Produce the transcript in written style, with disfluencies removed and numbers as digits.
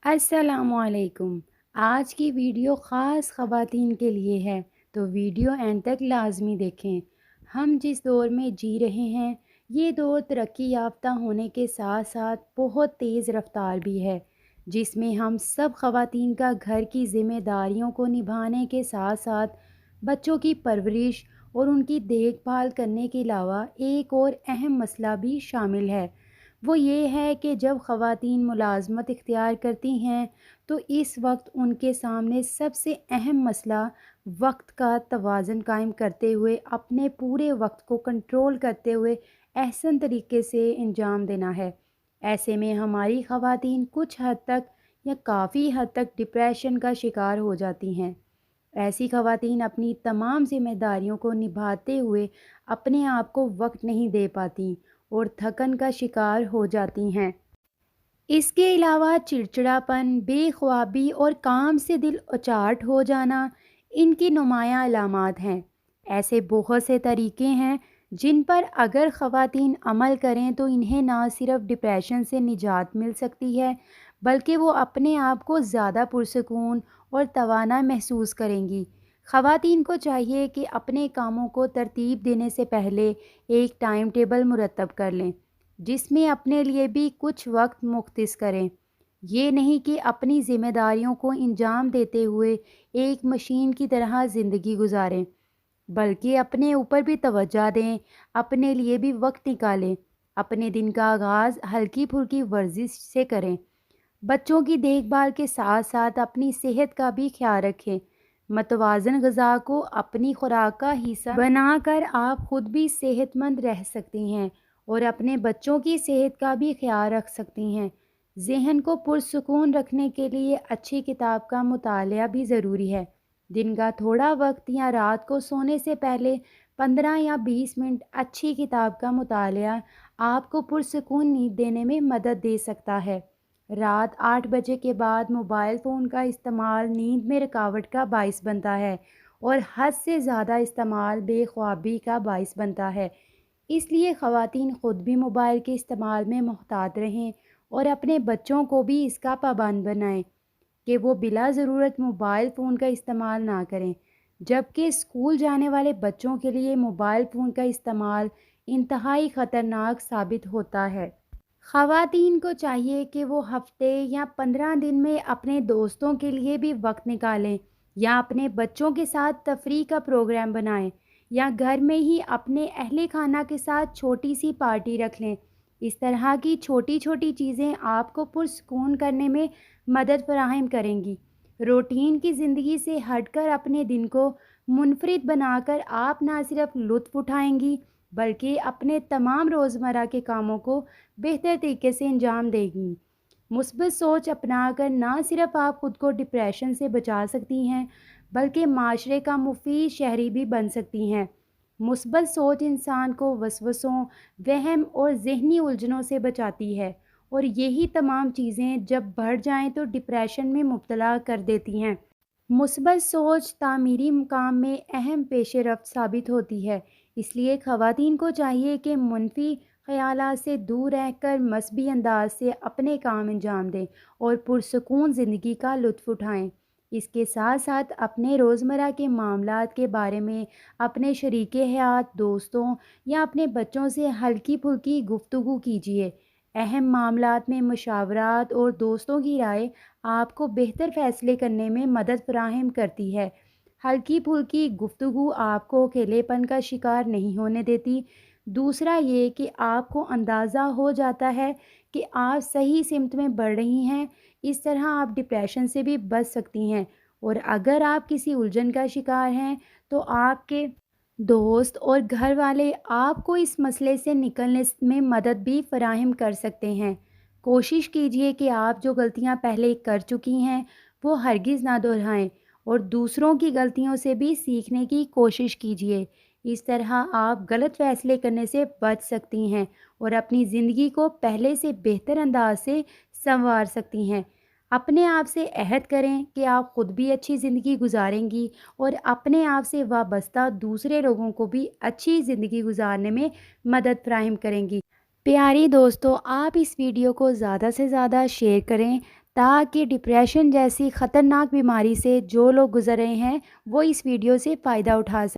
अस्सलामु अलैकुम। आज की वीडियो ख़ास ख़वातीन के लिए है, तो वीडियो एंड तक लाजमी देखें। हम जिस दौर में जी रहे हैं, ये दौर तरक्की याफ्ता होने के साथ साथ बहुत तेज़ रफ्तार भी है, जिसमें हम सब ख़वातीन का घर की ज़िम्मेदारियों को निभाने के साथ साथ बच्चों की परवरिश और उनकी देखभाल करने के अलावा एक और अहम मसला भी शामिल है। वो ये है कि जब ख़वातीन मुलाज़मत इख्तियार करती हैं, तो इस वक्त उनके सामने सबसे अहम मसला वक्त का तवाज़ुन कायम करते हुए अपने पूरे वक्त को कंट्रोल करते हुए अहसन तरीके से अंजाम देना है। ऐसे में हमारी ख़वातीन कुछ हद तक या काफ़ी हद तक डिप्रेशन का शिकार हो जाती हैं। ऐसी ख़वातीन अपनी तमाम ज़िम्मेदारियों को निभाते हुए अपने आप को वक्त नहीं दे पाती और थकन का शिकार हो जाती हैं। इसके अलावा चिड़चिड़ापन, बेख्वाबी और काम से दिल उचाट हो जाना इनकी नुमायाँ अलामात हैं। ऐसे बहुत से तरीके हैं जिन पर अगर ख़वातीन अमल करें तो इन्हें ना सिर्फ डिप्रेशन से निजात मिल सकती है, बल्कि वो अपने आप को ज़्यादा पुरसकून और तवाना महसूस करेंगी। ख़वातीन को चाहिए कि अपने कामों को तरतीब देने से पहले एक टाइम टेबल मुरतब कर लें, जिसमें अपने लिए भी कुछ वक्त मुख्तस करें। ये नहीं कि अपनी ज़िम्मेदारियों को अंजाम देते हुए एक मशीन की तरह ज़िंदगी गुजारें, बल्कि अपने ऊपर भी तवज्जो दें, अपने लिए भी वक्त निकालें। अपने दिन का आगाज़ हल्की-फुल्की वर्जिश से करें। बच्चों की देखभाल के साथ साथ अपनी सेहत का भी ख्याल रखें। मतवाज़न ग़िज़ा को अपनी खुराक का हिस्सा बनाकर आप खुद भी सेहतमंद रह सकती हैं और अपने बच्चों की सेहत का भी ख्याल रख सकती हैं। ज़हन को पुरसुकून रखने के लिए अच्छी किताब का मुतालिया भी ज़रूरी है। दिन का थोड़ा वक्त या रात को सोने से पहले 15 या 20 मिनट अच्छी किताब का मुतालिया आपको पुरसुकून नींद देने में मदद दे सकता है। रात 8 बजे के बाद मोबाइल फ़ोन का इस्तेमाल नींद में रुकावट का बाइस बनता है और हद से ज़्यादा इस्तेमाल बेख्वाबी का बाइस बनता है। इसलिए ख़वातीन ख़ुद भी मोबाइल के इस्तेमाल में मुहतात रहें और अपने बच्चों को भी इसका पाबंद बनाएं कि वो बिला ज़रूरत मोबाइल फ़ोन का इस्तेमाल ना करें। जबकि स्कूल जाने वाले बच्चों के लिए मोबाइल फ़ोन का इस्तेमाल इंतहाई ख़तरनाक साबित होता है। ख़वातीन को चाहिए कि वो हफ़्ते या 15 दिन में अपने दोस्तों के लिए भी वक्त निकालें या अपने बच्चों के साथ तफरीह का प्रोग्राम बनाएं या घर में ही अपने अहले खाना के साथ छोटी सी पार्टी रख लें। इस तरह की छोटी छोटी चीज़ें आपको पुरसकून करने में मदद फराहम करेंगी। रूटीन की ज़िंदगी से हटकर अपने दिन को मुनफरिद बनाकर आप ना सिर्फ लुत्फ़ उठाएंगी, बल्कि अपने तमाम रोज़मर्रा के कामों को बेहतर तरीके से अंजाम देगी। मुस्बत सोच अपनाकर ना सिर्फ आप खुद को डिप्रेशन से बचा सकती हैं, बल्कि माशरे का मुफीद शहरी भी बन सकती हैं। मुस्बत सोच इंसान को वसवसों, वहम और ज़हनी उलझनों से बचाती है और यही तमाम चीज़ें जब बढ़ जाएं तो डिप्रेशन में मुब्तला कर देती हैं। मुस्बत सोच तामीरी काम में अहम पेशरफ्त साबित होती है। इसलिए ख़वातीन को चाहिए कि मुनफी ख़यालात से दूर रहकर मसबी अंदाज से अपने काम अंजाम दें और पुरसकून ज़िंदगी का लुत्फ़ उठाएं। इसके साथ साथ अपने रोज़मर्रा के मामलात के बारे में अपने शरीके हयात, दोस्तों या अपने बच्चों से हल्की फुल्की गुफ्तगू कीजिए। अहम मामलात में मशावरात और दोस्तों की राय आपको बेहतर फ़ैसले करने में मदद फ़राहम करती है। हल्की फुल्की गुफ्तगू आपको अकेलेपन का शिकार नहीं होने देती। दूसरा ये कि आपको अंदाज़ा हो जाता है कि आप सही सिमत में बढ़ रही हैं। इस तरह आप डिप्रेशन से भी बच सकती हैं और अगर आप किसी उलझन का शिकार हैं तो आपके दोस्त और घर वाले आपको इस मसले से निकलने में मदद भी फराहम कर सकते हैं। कोशिश कीजिए कि आप जो गलतियां पहले कर चुकी हैं वो हरगिज़ ना दोहराएं और दूसरों की गलतियों से भी सीखने की कोशिश कीजिए। इस तरह आप गलत फ़ैसले करने से बच सकती हैं और अपनी ज़िंदगी को पहले से बेहतर अंदाज से संवार सकती हैं। अपने आप से अहद करें कि आप खुद भी अच्छी ज़िंदगी गुजारेंगी और अपने आप से वाबस्ता दूसरे लोगों को भी अच्छी ज़िंदगी गुजारने में मदद फराहम करेंगी। प्यारी दोस्तों, आप इस वीडियो को ज़्यादा से ज़्यादा शेयर करें تاکہ ڈپریشن جیسی خطرناک بیماری سے جو لوگ گزر رہے ہیں وہ اس ویڈیو سے فائدہ اٹھا سکیں۔